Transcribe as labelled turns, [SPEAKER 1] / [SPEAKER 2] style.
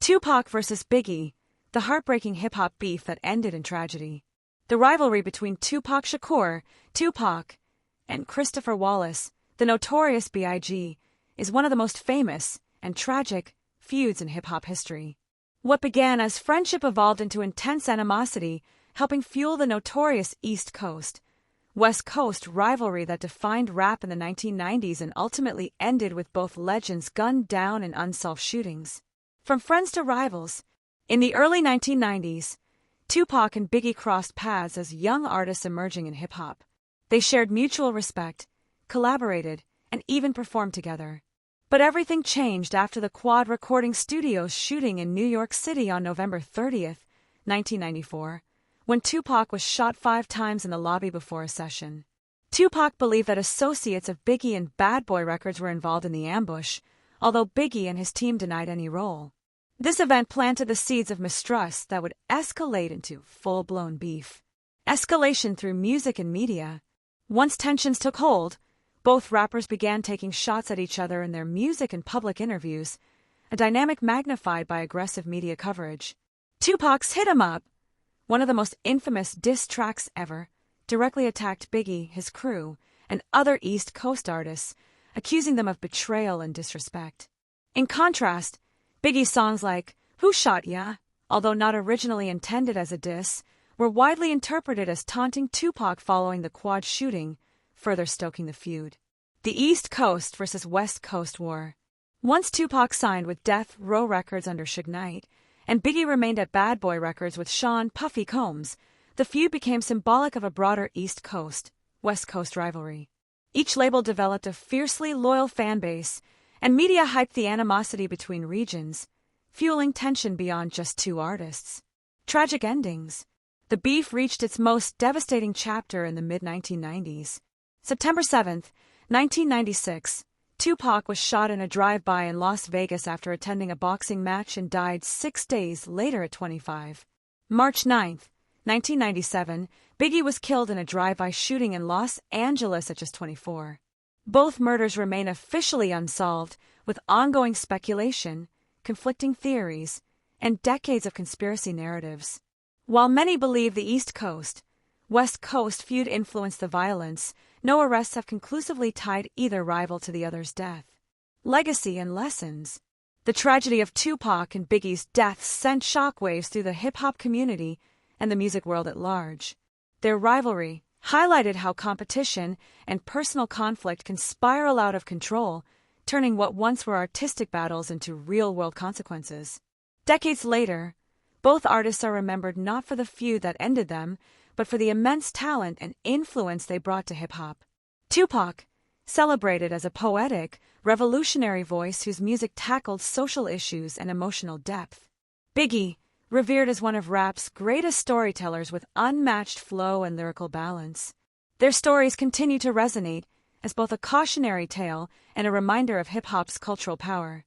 [SPEAKER 1] Tupac versus Biggie, the heartbreaking hip-hop beef that ended in tragedy. The rivalry between Tupac Shakur, Tupac, and Christopher Wallace, the notorious B.I.G., is one of the most famous and tragic feuds in hip-hop history. What began as friendship evolved into intense animosity, helping fuel the notorious East Coast, West Coast rivalry that defined rap in the 1990s and ultimately ended with both legends gunned down in unsolved shootings. From friends to rivals, in the early 1990s, Tupac and Biggie crossed paths as young artists emerging in hip-hop. They shared mutual respect, collaborated, and even performed together. But everything changed after the Quad Recording Studios shooting in New York City on November 30th, 1994, when Tupac was shot 5 times in the lobby before a session. Tupac believed that associates of Biggie and Bad Boy Records were involved in the ambush, although Biggie and his team denied any role. This event planted the seeds of mistrust that would escalate into full-blown beef. Escalation through music and media. Once tensions took hold, both rappers began taking shots at each other in their music and public interviews, a dynamic magnified by aggressive media coverage. Tupac's Hit 'Em Up, one of the most infamous diss tracks ever, directly attacked Biggie, his crew, and other East Coast artists, accusing them of betrayal and disrespect. In contrast, Biggie's songs like Who Shot Ya, although not originally intended as a diss, were widely interpreted as taunting Tupac following the Quad shooting, further stoking the feud. The East Coast versus West Coast War. Once Tupac signed with Death Row Records under Suge Knight, and Biggie remained at Bad Boy Records with Sean Puffy Combs, the feud became symbolic of a broader East Coast, West Coast rivalry. Each label developed a fiercely loyal fan base, and media hyped the animosity between regions, fueling tension beyond just 2 artists. Tragic endings. The beef reached its most devastating chapter in the mid-1990s. September 7, 1996, Tupac was shot in a drive-by in Las Vegas after attending a boxing match and died 6 days later at 25. March 9, 1997, Biggie was killed in a drive-by shooting in Los Angeles at just 24. Both murders remain officially unsolved, with ongoing speculation, conflicting theories, and decades of conspiracy narratives. While many believe the East Coast, West Coast feud influenced the violence, no arrests have conclusively tied either rival to the other's death. Legacy and lessons. The tragedy of Tupac and Biggie's deaths sent shockwaves through the hip-hop community and the music world at large. Their rivalry highlighted how competition and personal conflict can spiral out of control, turning what once were artistic battles into real-world consequences. Decades later, both artists are remembered not for the feud that ended them, but for the immense talent and influence they brought to hip-hop. Tupac, celebrated as a poetic, revolutionary voice whose music tackled social issues and emotional depth. Biggie, revered as one of rap's greatest storytellers with unmatched flow and lyrical balance. Their stories continue to resonate as both a cautionary tale and a reminder of hip-hop's cultural power.